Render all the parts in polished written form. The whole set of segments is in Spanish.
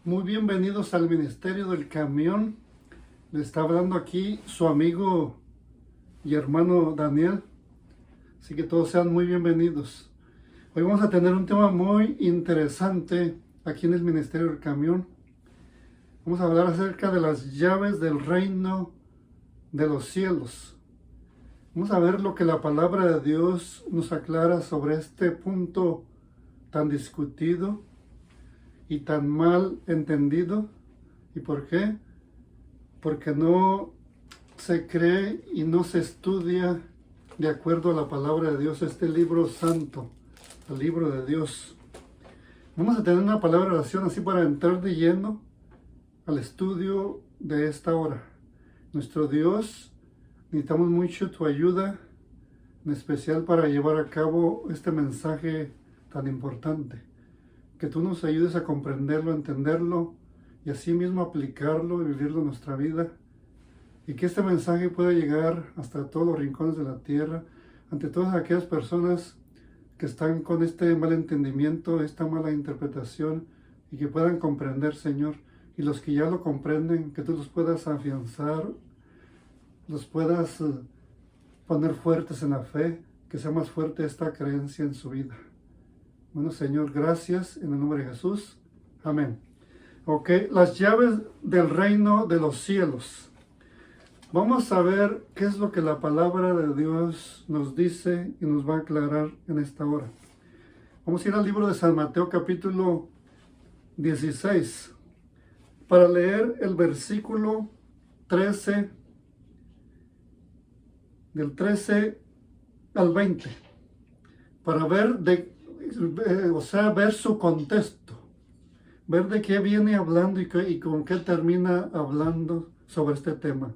Muy bienvenidos al Ministerio del Camión. Le está hablando aquí su amigo y hermano Daniel. Así que todos sean muy bienvenidos. Hoy vamos a tener un tema muy interesante aquí en el Ministerio del Camión. Vamos a hablar acerca de las llaves del reino de los cielos. Vamos a ver lo que la palabra de Dios nos aclara sobre este punto tan discutido y tan mal entendido. ¿Y por qué? Porque no se cree y no se estudia de acuerdo a la palabra de Dios, este libro santo, el libro de Dios. Vamos a tener una palabra de oración así para entrar de lleno al estudio de esta hora. Nuestro Dios, necesitamos mucho tu ayuda, en especial para llevar a cabo este mensaje tan importante. Que tú nos ayudes a comprenderlo, a entenderlo y así mismo aplicarlo y vivirlo en nuestra vida. Y que este mensaje pueda llegar hasta todos los rincones de la tierra, ante todas aquellas personas que están con este mal entendimiento, esta mala interpretación, y que puedan comprender, Señor. Y los que ya lo comprenden, que tú los puedas afianzar, los puedas poner fuertes en la fe, que sea más fuerte esta creencia en su vida. Bueno, Señor, gracias en el nombre de Jesús. Amén. Ok, las llaves del reino de los cielos. Vamos a ver qué es lo que la palabra de Dios nos dice y nos va a aclarar en esta hora. Vamos a ir al libro de San Mateo capítulo 16 para leer el versículo 13, del 13 al 20, para ver ver su contexto, ver de qué viene hablando y con qué termina hablando sobre este tema.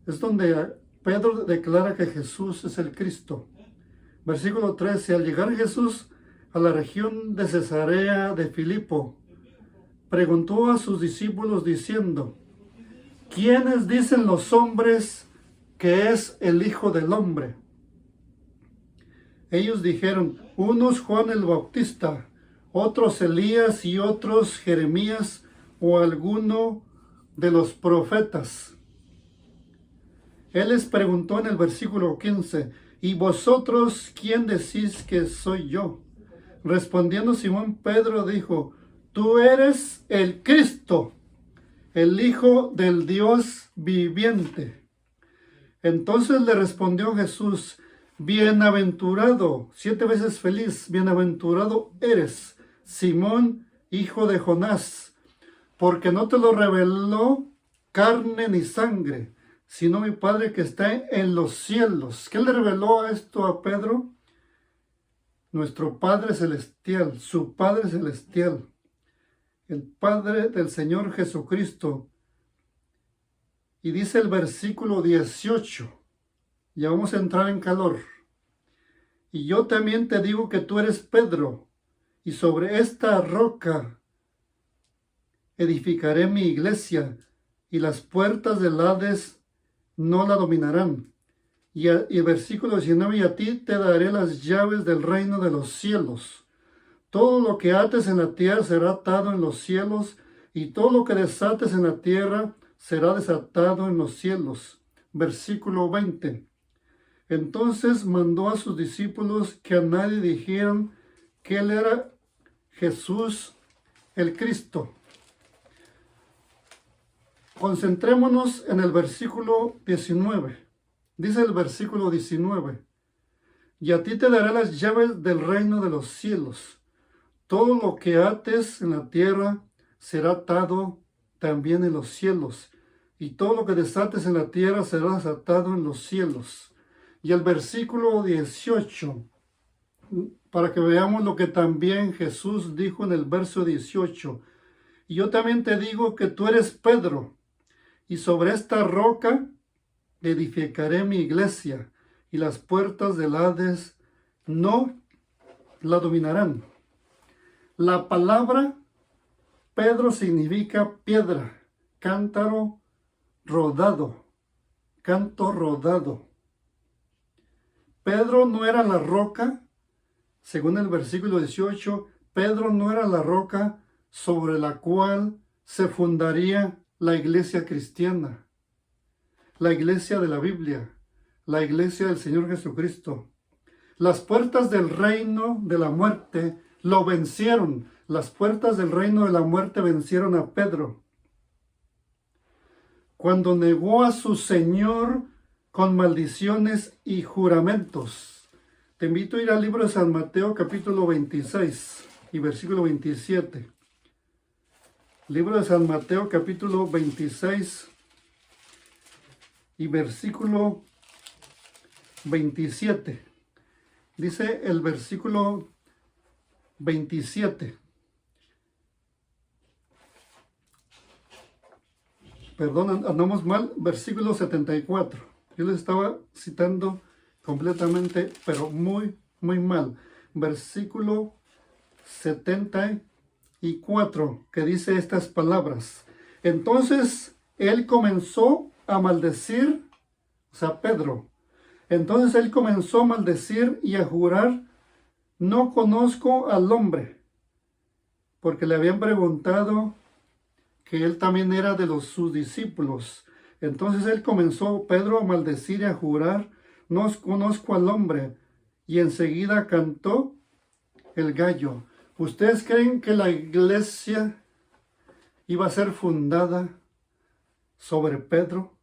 Es donde Pedro declara que Jesús es el Cristo. Versículo 13, al llegar Jesús a la región de Cesarea de Filipo, preguntó a sus discípulos diciendo, ¿quiénes dicen los hombres que es el Hijo del Hombre? Ellos dijeron, unos Juan el Bautista, otros Elías y otros Jeremías o alguno de los profetas. Él les preguntó en el versículo 15, ¿y vosotros quién decís que soy yo? Respondiendo Simón Pedro dijo, tú eres el Cristo, el Hijo del Dios viviente. Entonces le respondió Jesús, bienaventurado, 7 veces feliz, bienaventurado eres, Simón, hijo de Jonás, porque no te lo reveló carne ni sangre, sino mi Padre que está en los cielos. ¿Qué le reveló esto a Pedro? Nuestro Padre Celestial, su Padre Celestial, el Padre del Señor Jesucristo. Y dice el versículo 18, ya vamos a entrar en calor. Y yo también te digo que tú eres Pedro, y sobre esta roca edificaré mi iglesia, y las puertas del Hades no la dominarán. Y el versículo 19, y a ti te daré las llaves del reino de los cielos. Todo lo que ates en la tierra será atado en los cielos, y todo lo que desates en la tierra será desatado en los cielos. Versículo 20. Entonces mandó a sus discípulos que a nadie dijeran que él era Jesús el Cristo. Concentrémonos en el versículo 19. Dice el versículo 19, y a ti te daré las llaves del reino de los cielos. Todo lo que ates en la tierra será atado también en los cielos, y todo lo que desates en la tierra será desatado en los cielos. Y el versículo 18, para que veamos lo que también Jesús dijo en el verso 18. Y yo también te digo que tú eres Pedro, y sobre esta roca edificaré mi iglesia, y las puertas del Hades no la dominarán. La palabra Pedro significa piedra, cántaro rodado, canto rodado. Pedro no era la roca, según el versículo 18, Pedro no era la roca sobre la cual se fundaría la iglesia cristiana, la iglesia de la Biblia, la iglesia del Señor Jesucristo. Las puertas del reino de la muerte lo vencieron. Las puertas del reino de la muerte vencieron a Pedro cuando negó a su Señor con maldiciones y juramentos. Te invito a ir al libro de San Mateo capítulo 26 y versículo 27. Libro de San Mateo capítulo 26 y versículo 27. Dice el versículo 27. Perdón, andamos mal. Versículo 74. Yo les estaba citando completamente, pero muy mal. Versículo 74, que dice estas palabras. Entonces él comenzó a maldecir, o sea, Pedro. Entonces él comenzó a maldecir y a jurar: no conozco al hombre, porque le habían preguntado que él también era de sus discípulos. Entonces él comenzó, Pedro, a maldecir y a jurar: no conozco al hombre. Y enseguida cantó el gallo. ¿Ustedes creen que la iglesia iba a ser fundada sobre Pedro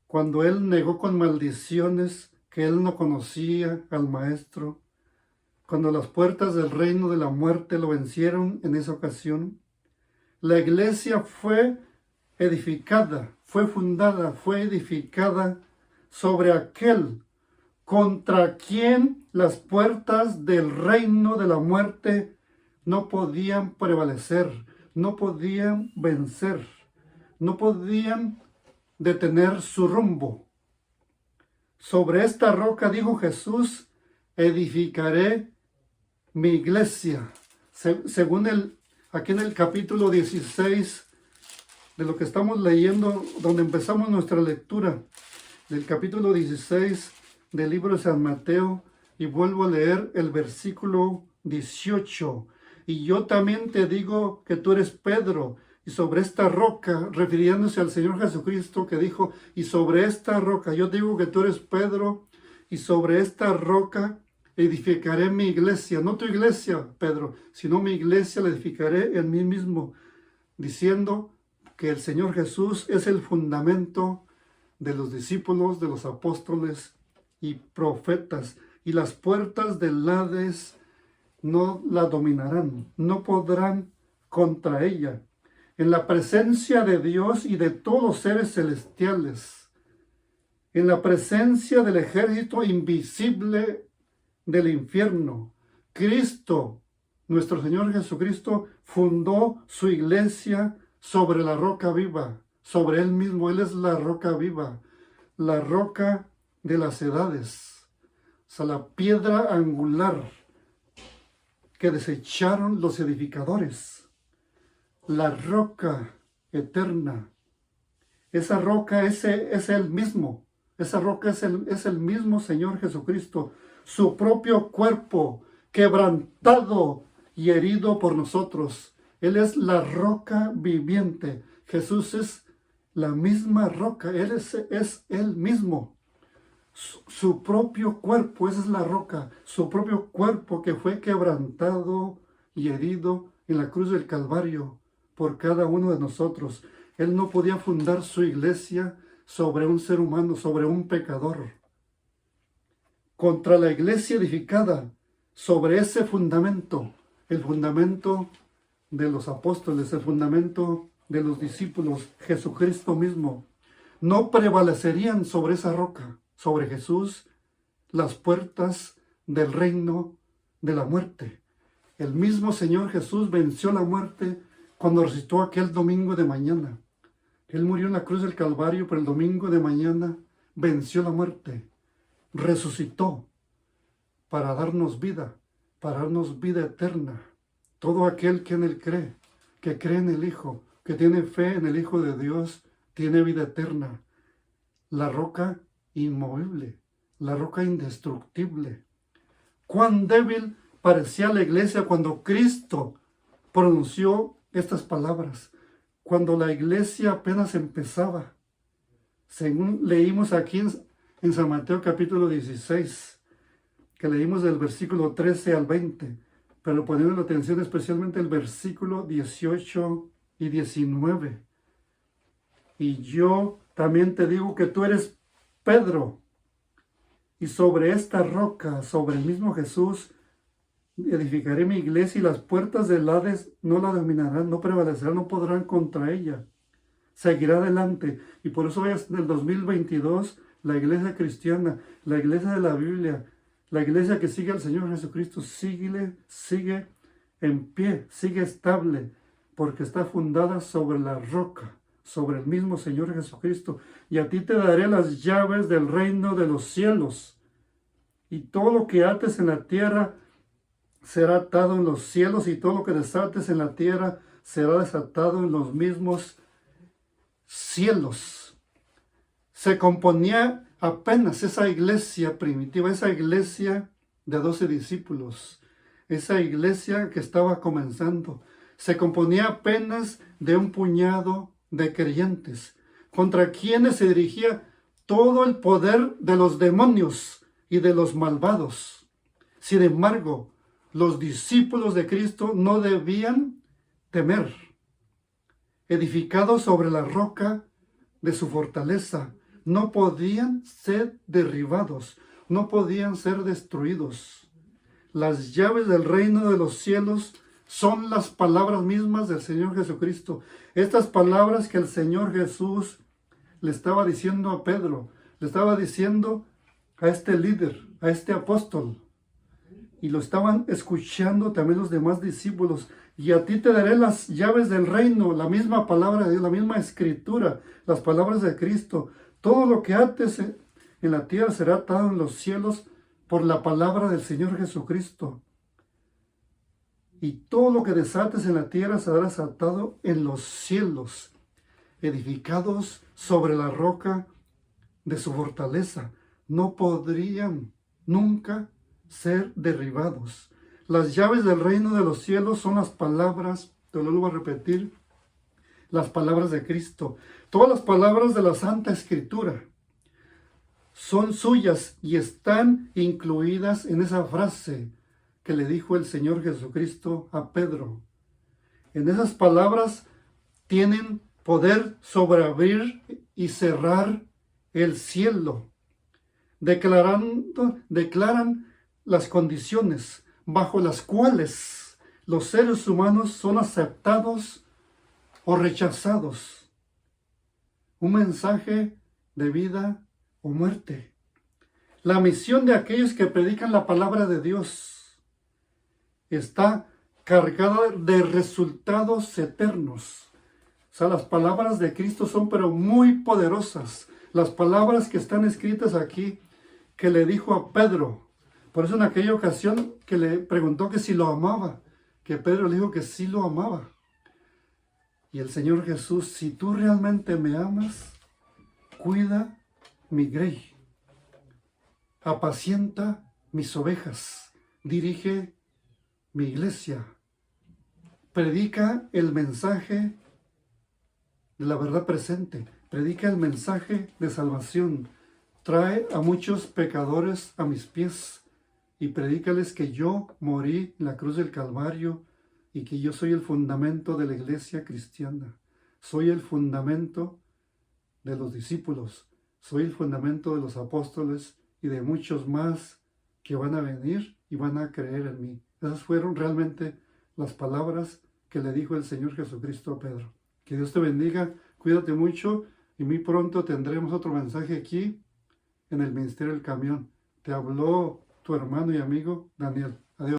cuando él negó con maldiciones que él no conocía al Maestro? Cuando las puertas del reino de la muerte lo vencieron en esa ocasión, la iglesia fue edificada, fue fundada, fue edificada sobre aquel contra quien las puertas del reino de la muerte no podían prevalecer, no podían vencer, no podían detener su rumbo. Sobre esta roca, dijo Jesús, edificaré mi iglesia. Según aquí en el capítulo 16 de lo que estamos leyendo, donde empezamos nuestra lectura, del capítulo 16 del libro de San Mateo, y vuelvo a leer el versículo 18. Y yo también te digo que tú eres Pedro, y sobre esta roca, refiriéndose al Señor Jesucristo, que dijo: y sobre esta roca, yo digo que tú eres Pedro, y sobre esta roca edificaré mi iglesia. No tu iglesia, Pedro, sino mi iglesia la edificaré en mí mismo, diciendo que el Señor Jesús es el fundamento de los discípulos, de los apóstoles y profetas, y las puertas del Hades no la dominarán, no podrán contra ella. En la presencia de Dios y de todos los seres celestiales, en la presencia del ejército invisible del infierno, Cristo, nuestro Señor Jesucristo, fundó su iglesia sobre la roca viva, sobre Él mismo. Él es la roca viva, la roca de las edades, o sea, la piedra angular que desecharon los edificadores, la roca eterna. Esa roca es Él mismo, esa roca es el mismo Señor Jesucristo, su propio cuerpo quebrantado y herido por nosotros. Él es la roca viviente. Jesús es la misma roca, Él es Él mismo. Su propio cuerpo, esa es la roca, su propio cuerpo que fue quebrantado y herido en la cruz del Calvario por cada uno de nosotros. Él no podía fundar su iglesia sobre un ser humano, sobre un pecador. Contra la iglesia edificada sobre ese fundamento, el fundamento de los apóstoles, el fundamento de los discípulos, Jesucristo mismo, no prevalecerían sobre esa roca, sobre Jesús, las puertas del reino de la muerte. El mismo Señor Jesús venció la muerte cuando resucitó aquel domingo de mañana. Él murió en la cruz del Calvario, pero el domingo de mañana venció la muerte, resucitó para darnos vida eterna. Todo aquel que en Él cree, que cree en el Hijo, que tiene fe en el Hijo de Dios, tiene vida eterna. La roca inmovible, la roca indestructible. Cuán débil parecía la iglesia cuando Cristo pronunció estas palabras cuando la iglesia apenas empezaba. Según leímos aquí en San Mateo capítulo 16, que leímos del versículo 13 al 20, pero poniendo la atención especialmente el versículo 18 y 19. Y yo también te digo que tú eres Pedro, y sobre esta roca, sobre el mismo Jesús, edificaré mi iglesia, y las puertas del Hades no la dominarán, no prevalecerán, no podrán contra ella. Seguirá adelante. Y por eso es del 2022 la iglesia cristiana, la iglesia de la Biblia, la iglesia que sigue al Señor Jesucristo, sigue en pie, sigue estable, porque está fundada sobre la roca, sobre el mismo Señor Jesucristo. Y a ti te daré las llaves del reino de los cielos. Y todo lo que ates en la tierra será atado en los cielos, y todo lo que desates en la tierra será desatado en los mismos cielos. Se componía apenas esa iglesia primitiva, esa iglesia de 12 discípulos, esa iglesia que estaba comenzando. Se componía apenas de un puñado de creyentes, contra quienes se dirigía todo el poder de los demonios y de los malvados. Sin embargo, los discípulos de Cristo no debían temer. Edificados sobre la roca de su fortaleza, no podían ser derribados, no podían ser destruidos. Las llaves del reino de los cielos son las palabras mismas del Señor Jesucristo. Estas palabras que el Señor Jesús le estaba diciendo a Pedro, le estaba diciendo a este líder, a este apóstol. Y lo estaban escuchando también los demás discípulos. Y a ti te daré las llaves del reino, la misma palabra de Dios, la misma escritura, las palabras de Cristo. Todo lo que ates en la tierra será atado en los cielos por la palabra del Señor Jesucristo. Y todo lo que desates en la tierra será desatado en los cielos, edificados sobre la roca de su fortaleza. No podrían nunca ser derribados. Las llaves del reino de los cielos son las palabras, te lo vuelvo a repetir, las palabras de Cristo. Todas las palabras de la Santa Escritura son suyas y están incluidas en esa frase que le dijo el Señor Jesucristo a Pedro. En esas palabras tienen poder sobre abrir y cerrar el cielo. Declaran las condiciones bajo las cuales los seres humanos son aceptados o rechazados. Un mensaje de vida o muerte. La misión de aquellos que predican la palabra de Dios está cargada de resultados eternos. O sea, las palabras de Cristo son pero muy poderosas. Las palabras que están escritas aquí, que le dijo a Pedro. Por eso en aquella ocasión que le preguntó que si lo amaba, que Pedro le dijo que sí lo amaba. Y el Señor Jesús, si tú realmente me amas, cuida mi grey, apacienta mis ovejas, dirige mi iglesia, predica el mensaje de la verdad presente, predica el mensaje de salvación, trae a muchos pecadores a mis pies y predícales que yo morí en la cruz del Calvario y que yo soy el fundamento de la iglesia cristiana. Soy el fundamento de los discípulos, soy el fundamento de los apóstoles y de muchos más que van a venir y van a creer en mí. Esas fueron realmente las palabras que le dijo el Señor Jesucristo a Pedro. Que Dios te bendiga, cuídate mucho y muy pronto tendremos otro mensaje aquí en el Ministerio del Camión. Te habló tu hermano y amigo Daniel.